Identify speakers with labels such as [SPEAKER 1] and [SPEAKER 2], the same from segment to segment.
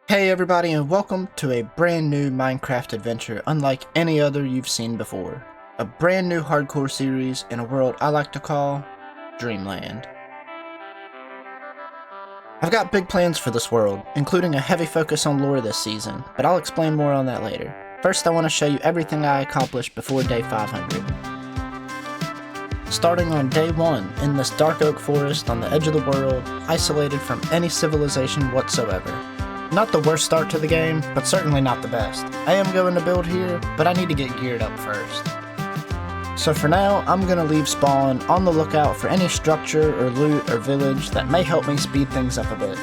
[SPEAKER 1] Hey everybody, and welcome to a brand new Minecraft adventure unlike any other you've seen before. A brand new hardcore series in a world I like to call Dreamland. I've got big plans for this world, including a heavy focus on lore this season, but I'll explain more on that later. First, I want to show you everything I accomplished before day 500. Starting on day 1 in this dark oak forest on the edge of the world, isolated from any civilization whatsoever. Not the worst start to the game, but certainly not the best. I am going to build here, but I need to get geared up first. So for now, I'm going to leave spawn on the lookout for any structure or loot or village that may help me speed things up a bit.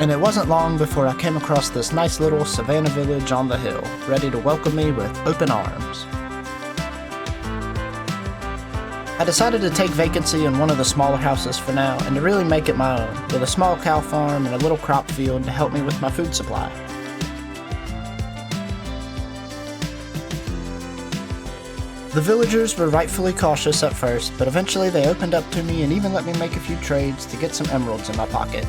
[SPEAKER 1] And it wasn't long before I came across this nice little savannah village on the hill, ready to welcome me with open arms. I decided to take vacancy in one of the smaller houses for now and to really make it my own, with a small cow farm and a little crop field to help me with my food supply. The villagers were rightfully cautious at first, but eventually they opened up to me and even let me make a few trades to get some emeralds in my pocket.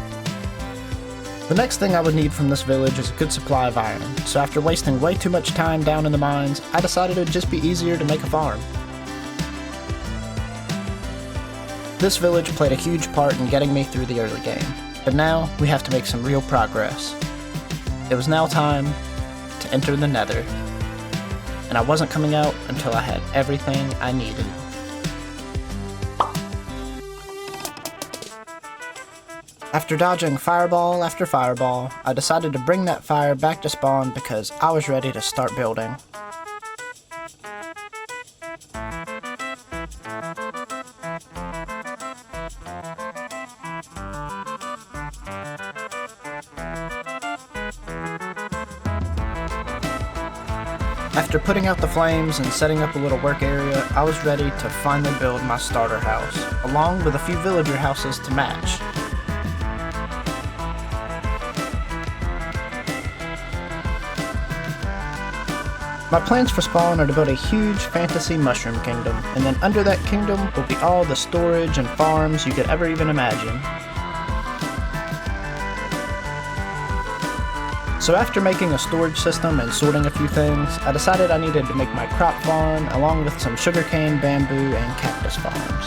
[SPEAKER 1] The next thing I would need from this village is a good supply of iron, so after wasting way too much time down in the mines, I decided it would just be easier to make a farm. This village played a huge part in getting me through the early game, but now we have to make some real progress. It was now time to enter the Nether, and I wasn't coming out until I had everything I needed. After dodging fireball after fireball, I decided to bring that fire back to spawn because I was ready to start building. After putting out the flames and setting up a little work area, I was ready to finally build my starter house, along with a few villager houses to match. My plans for spawn are to build a huge fantasy mushroom kingdom, and then under that kingdom will be all the storage and farms you could ever even imagine. So after making a storage system and sorting a few things, I decided I needed to make my crop farm along with some sugarcane, bamboo, and cactus farms.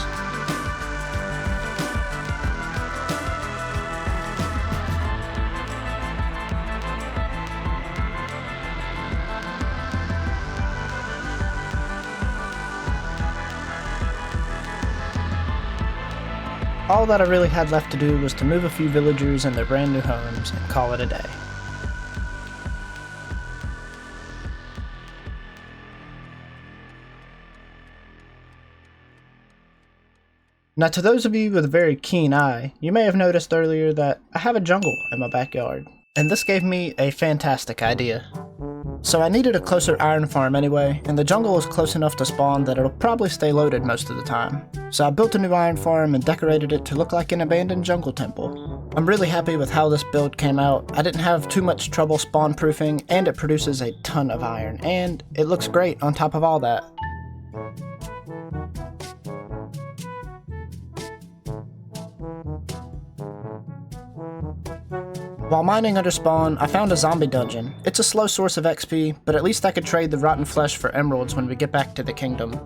[SPEAKER 1] All that I really had left to do was to move a few villagers in their brand new homes and call it a day. Now, to those of you with a very keen eye, you may have noticed earlier that I have a jungle in my backyard, and this gave me a fantastic idea. So I needed a closer iron farm anyway, and the jungle is close enough to spawn that it'll probably stay loaded most of the time. So I built a new iron farm and decorated it to look like an abandoned jungle temple. I'm really happy with how this build came out. I didn't have too much trouble spawn proofing, and it produces a ton of iron, and it looks great on top of all that. While mining under spawn, I found a zombie dungeon. It's a slow source of XP, but at least I could trade the rotten flesh for emeralds when we get back to the kingdom.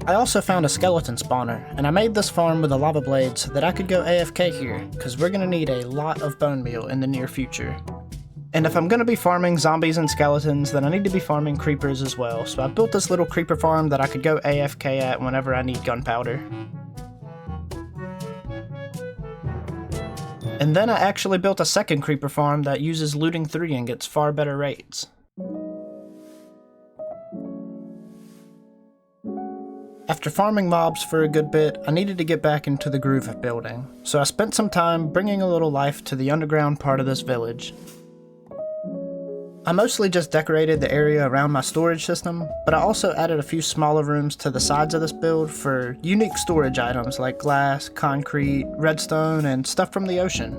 [SPEAKER 1] I also found a skeleton spawner, and I made this farm with a lava blade so that I could go AFK here, because we're going to need a lot of bone meal in the near future. And if I'm going to be farming zombies and skeletons, then I need to be farming creepers as well, so I built this little creeper farm that I could go AFK at whenever I need gunpowder. And then I actually built a second creeper farm that uses looting 3 and gets far better rates. After farming mobs for a good bit, I needed to get back into the groove of building, so I spent some time bringing a little life to the underground part of this village. I mostly just decorated the area around my storage system, but I also added a few smaller rooms to the sides of this build for unique storage items like glass, concrete, redstone, and stuff from the ocean.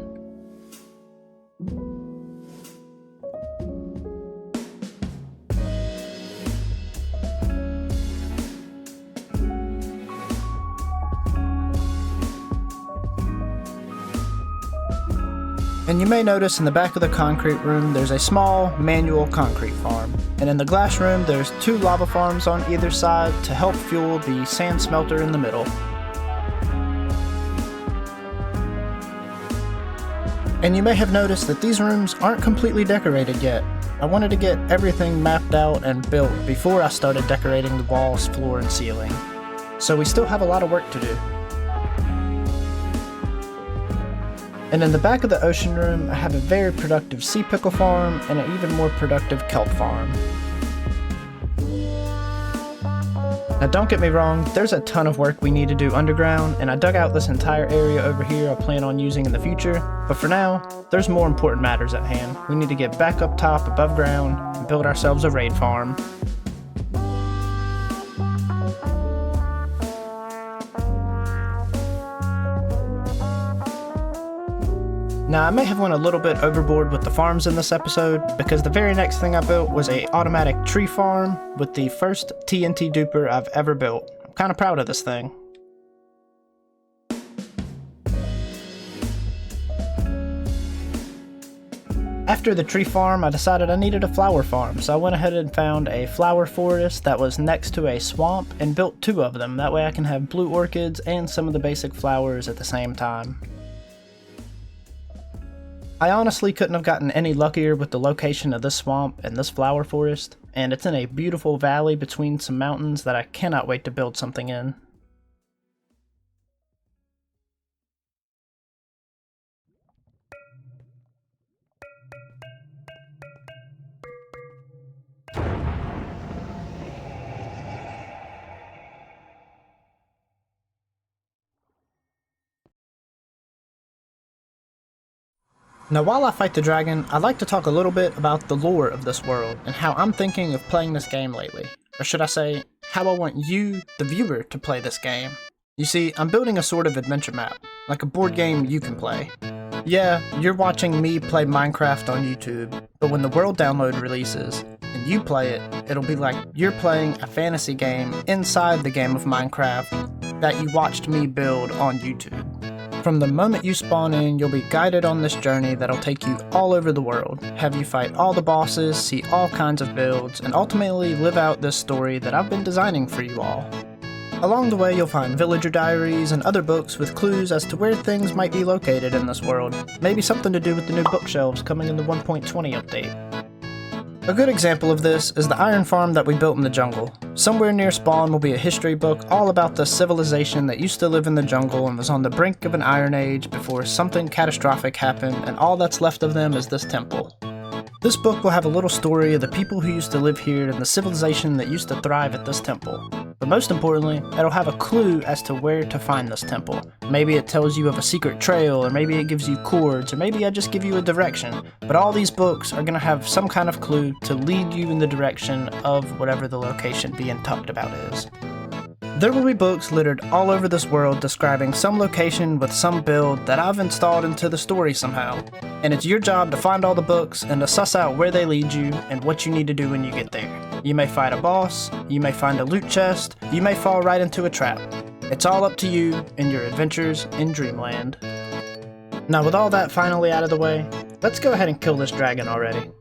[SPEAKER 1] And you may notice in the back of the concrete room there's a small manual concrete farm. And in the glass room there's 2 lava farms on either side to help fuel the sand smelter in the middle. And you may have noticed that these rooms aren't completely decorated yet. I wanted to get everything mapped out and built before I started decorating the walls, floor, and ceiling. So we still have a lot of work to do. And in the back of the ocean room, I have a very productive sea pickle farm and an even more productive kelp farm. Now don't get me wrong, there's a ton of work we need to do underground, and I dug out this entire area over here I plan on using in the future, but for now, there's more important matters at hand. We need to get back up top above ground and build ourselves a raid farm. Now I may have went a little bit overboard with the farms in this episode, because the very next thing I built was a automatic tree farm with the first TNT duper I've ever built. I'm kind of proud of this thing. After the tree farm, I decided I needed a flower farm, so I went ahead and found a flower forest that was next to a swamp and built 2 of them. That way I can have blue orchids and some of the basic flowers at the same time. I honestly couldn't have gotten any luckier with the location of this swamp and this flower forest, and it's in a beautiful valley between some mountains that I cannot wait to build something in. Now while I fight the dragon, I'd like to talk a little bit about the lore of this world and how I'm thinking of playing this game lately. Or should I say, how I want you, the viewer, to play this game. You see, I'm building a sort of adventure map, like a board game you can play. Yeah, you're watching me play Minecraft on YouTube, but when the world download releases, and you play it, it'll be like you're playing a fantasy game inside the game of Minecraft that you watched me build on YouTube. From the moment you spawn in, you'll be guided on this journey that'll take you all over the world, have you fight all the bosses, see all kinds of builds, and ultimately live out this story that I've been designing for you all. Along the way, you'll find villager diaries and other books with clues as to where things might be located in this world, maybe something to do with the new bookshelves coming in the 1.20 update. A good example of this is the iron farm that we built in the jungle. Somewhere near spawn will be a history book all about the civilization that used to live in the jungle and was on the brink of an iron age before something catastrophic happened, and all that's left of them is this temple. This book will have a little story of the people who used to live here and the civilization that used to thrive at this temple. But most importantly, it'll have a clue as to where to find this temple. Maybe it tells you of a secret trail, or maybe it gives you chords, or maybe I just give you a direction. But all these books are going to have some kind of clue to lead you in the direction of whatever the location being talked about is. There will be books littered all over this world describing some location with some build that I've installed into the story somehow. And it's your job to find all the books and to suss out where they lead you and what you need to do when you get there. You may fight a boss, you may find a loot chest, you may fall right into a trap. It's all up to you and your adventures in Dreamland. Now with all that finally out of the way, let's go ahead and kill this dragon already.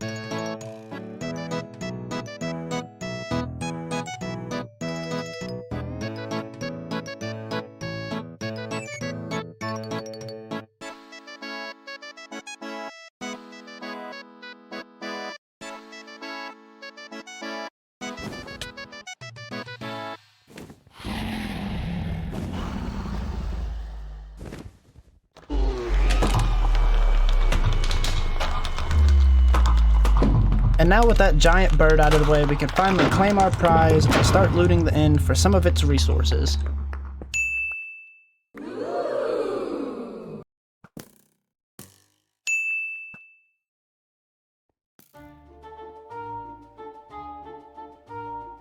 [SPEAKER 1] And now with that giant bird out of the way, we can finally claim our prize and start looting the inn for some of its resources.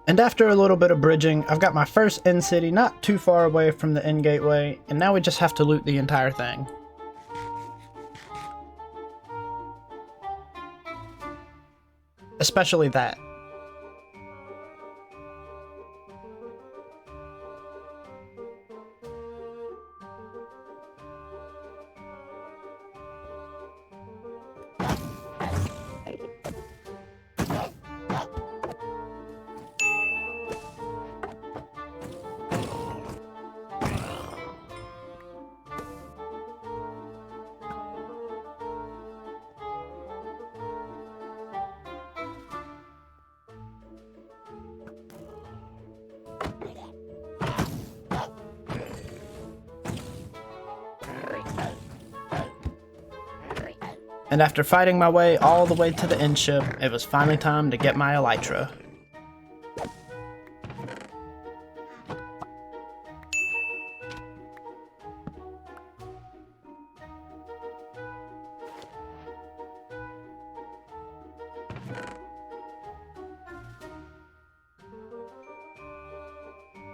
[SPEAKER 1] And after a little bit of bridging, I've got my first inn city not too far away from the inn gateway, and now we just have to loot the entire thing. Especially that. And after fighting my way all the way to the end ship, it was finally time to get my elytra.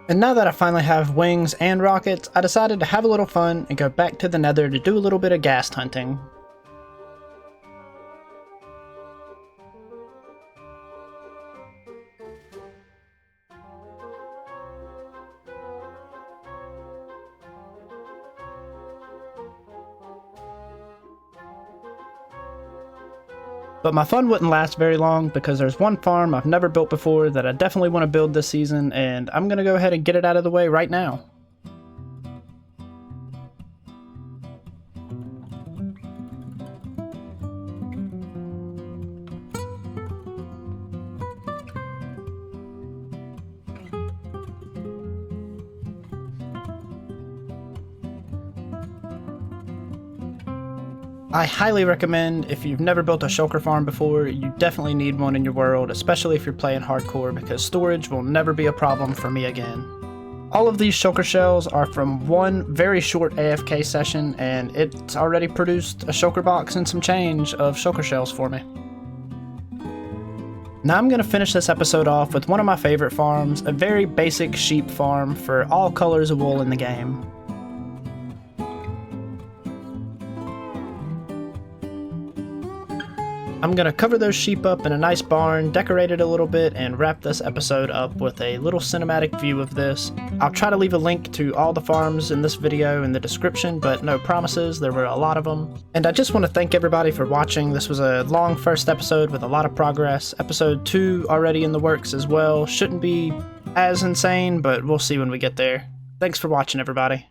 [SPEAKER 1] And now that I finally have wings and rockets, I decided to have a little fun and go back to the Nether to do a little bit of ghast hunting. But my fun wouldn't last very long because there's one farm I've never built before that I definitely want to build this season, and I'm going to go ahead and get it out of the way right now. I highly recommend, if you've never built a shulker farm before, you definitely need one in your world, especially if you're playing hardcore, because storage will never be a problem for me again. All of these shulker shells are from one very short AFK session, and it's already produced a shulker box and some change of shulker shells for me. Now I'm going to finish this episode off with one of my favorite farms, a very basic sheep farm for all colors of wool in the game. I'm going to cover those sheep up in a nice barn, decorate it a little bit, and wrap this episode up with a little cinematic view of this. I'll try to leave a link to all the farms in this video in the description, but no promises, there were a lot of them. And I just want to thank everybody for watching. This was a long first episode with a lot of progress. Episode 2 already in the works as well. Shouldn't be as insane, but we'll see when we get there. Thanks for watching, everybody.